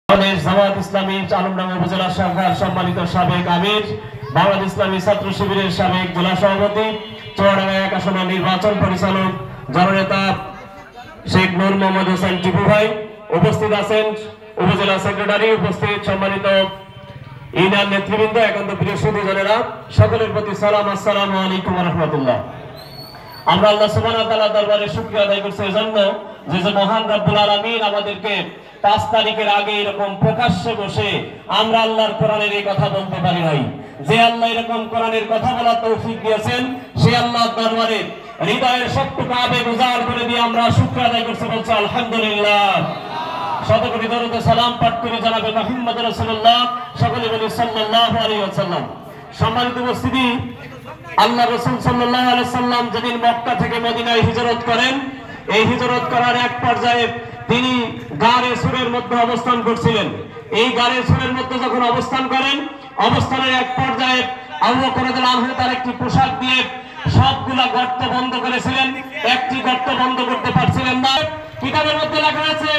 জামাত ইসলামী আলমডাঙ্গা উপজেলা শাখার সম্মানিত সাবেক আমির, বাংলাদেশ ইসলামী ছাত্র শিবিরের সাবেক জেলা সভাপতি, চুয়াডাঙ্গা 1 আসনের নির্বাচন পরিচালক জননেতা শেখ নূর মোহাম্মদ হোসেন টিপু ভাই, উপস্থিত আছেন উপজেলা সেক্রেটারি, উপস্থিত সম্মানিত ইউনিয়ন নেতৃবৃন্দ, একান্ত প্রিয় সুধীজনেরা, সকলের প্রতি সালাম, আসসালামু আলাইকুম ওয়া রাহমাতুল্লাহ। আমরা আল্লাহ সুবহানাহু ওয়া তাআলার দরবারে শুকরিয়া আদায় করছি এজন্য যে মহান রব্বুল আলামিন আমাদেরকে 5 তারিখের আগে এরকম প্রকাশ্যে বসে আমরা আল্লাহর কোরআনের এই কথা বলতে পারি নাই। যে আল্লাহ এরকম কোরআনের কথা বলার তৌফিক দিয়েছেন, সেই আল্লাহর দরবারে হৃদয়ের সবটুকু আবেগ উজাড় করে দিয়ে আমরা শুকরিয়া আদায় করছি, বলছি আলহামদুলিল্লাহ। শতকোটি দরুদ ও সালাম পাঠ করে জনাবে মুহাম্মদ রাসূলুল্লাহ, সকলে বলি সাল্লাল্লাহু আলাইহি ওয়াসাল্লাম। সম্মানিত উপস্থিতি, আল্লাহ রাসূল সাল্লাল্লাহু আলাইহি ওয়াসাল্লাম যেদিন মক্কা থেকে মদিনায় হিজরত করেন, এই হিজরত করার এক পর্যায়ে তিনি গারে সুরের মধ্যে অবস্থান করছিলেন। এই গারে সুরের মধ্যে যখন অবস্থান করেন, অবস্থানের এক পর্যায়ে আবু বকর রাদিয়াল্লাহু আনহু তার একটি পোশাক দিয়ে সবগুলা গর্ত বন্ধ করেছিলেন, একটি গর্ত বন্ধ করতে পারছিলেন না। কিতাবের মধ্যে লেখা আছে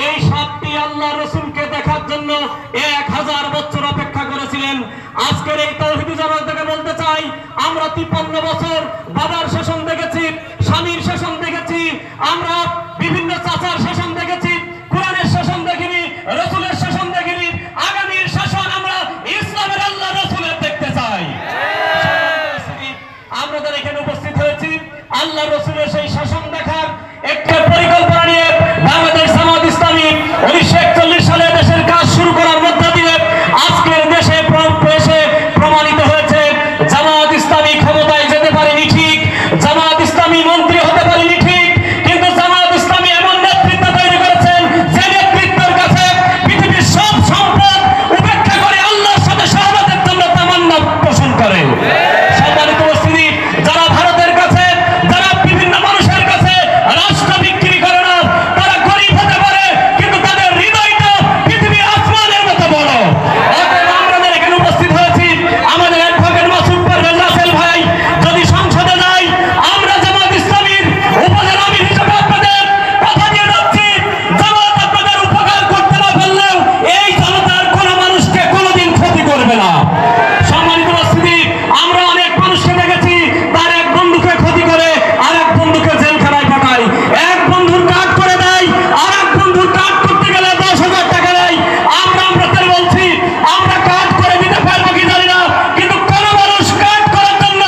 এই সাতটি আল্লাহ রাসূলকে দেখার জন্য 1000 বছর অপেক্ষা করেছিলেন। আজকের এই তাওহীদি জামাত থেকে বলতে চাই, আমরা 53 বছর বাবার শাসন দেখেছি, স্বামীর শাসন দেখেছি, আমরা বিভিন্ন চাচার শাসন দেখেছি, কোরআনের শাসন দেখিনি, রাসূলের শাসন দেখিনি। আগামীর শাসন আমরা ইসলামের আল্লাহ রাসূলের দেখতে চাই। আমরা যারা এখানে উপস্থিত হয়েছি, আল্লাহ রাসূলের সেই শাসন দেখার একটা পরিকল্পনা নিয়ে বাংলাদেশ জামাত ইসলামী 1941 সালে দেশের কাজ শুরু করার মধ্য দিয়ে আজকের দেশে প্রমাণিত হয়েছে জামাত ইসলামী ক্ষমতায় যেতে পারেনি ঠিক, জামাত ইসলামী মন্ত্রী হতে পারেনি ঠিক, কিন্তু জামাত ইসলামী এমন নেতৃত্ব তৈরি করেছেন যে নেতৃত্বের কাছে পৃথিবীর সব সম্পদ উপেক্ষা করে আল্লাহর সাথে শাহাদাতের জন্য তামান্না পোষণ করে। সম্মানিত উপস্থিতি, যারা ভারতের কাছে, যারা বিভিন্ন মানুষের কাছে রাষ্ট্র বিক্রি করে না, তারা গরিব হতে পারে কিন্তু তাদের হৃদয়টা পৃথিবীর আসমানের মতো বড়। আমরা এখানে উপস্থিত হয়েছি, আমাদের অ্যাডভোকেট মাসুদ পারভেজ রাসেল ভাই যদি সংসদে যায়, আমরা জামাত ইসলামীর উপজেলা আমির হিসেবে আপনাদের কথা দিয়ে যাচ্ছি, জামাত আপনাদের উপকার করতে না পারলেও এই জনতার কোনো মানুষকে কোনোদিন ক্ষতি করবে না। সম্মানিত উপস্থিতি, আমরা অনেক মানুষকে দেখেছি তার এক বন্ধুকে ক্ষতি করে আর এক বন্ধুকে জেলখানায় পাঠায়, এক বন্ধুর কাজ করে দেয় আর এক বন্ধুর কাজ করতে গেলে 10,000 টাকা দেয়। আপনাদের বলছি, আমরা কাজ করে দিতে পারবো কি জানি না, কিন্তু কোন মানুষ কাজ করার জন্য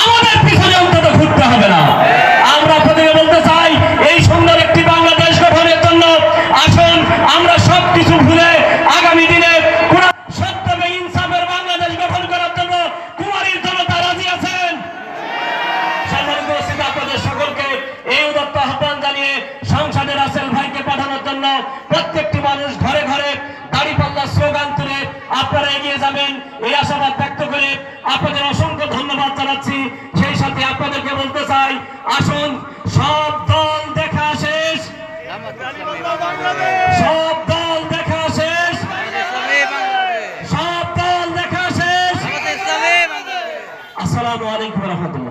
আমাদের পিছনে অন্তত ঘুরতে হবে না। আমরা আপনাদের বলতে চাই, এই সুন্দর একটি বাংলাদেশ গঠনের জন্য আসুন আমরা সবকিছু ভুলে আগামী দিনে সত্য ইনসাফের বাংলাদেশ গঠন করার জন্য কুমারীর জনতা রাজি আছেন। সম্মানিত উপস্থিতি, আপনাদের সকলকে এই উদাত্ত আহ্বান জানিয়ে সংসদে রাসেল ভাইকে পাঠানোর জন্য প্রত্যেকটি মানুষ ঘরে ঘরে দাঁড়িপাল্লা স্লোগান তুলে আপনারা এগিয়ে যাবেন, এই আশাবাদ ব্যক্ত করে আপনাদের অসংখ্য ধন্যবাদ জানাচ্ছি। সেই সাথে আপনাদেরকে বলতে চাই, আসুন সব দল দেখা শেষ, সব দল দেখা শেষ, সব দল দেখা শেষ। আসসালামু আলাইকুম ওয়া রাহমাতুল্লাহ।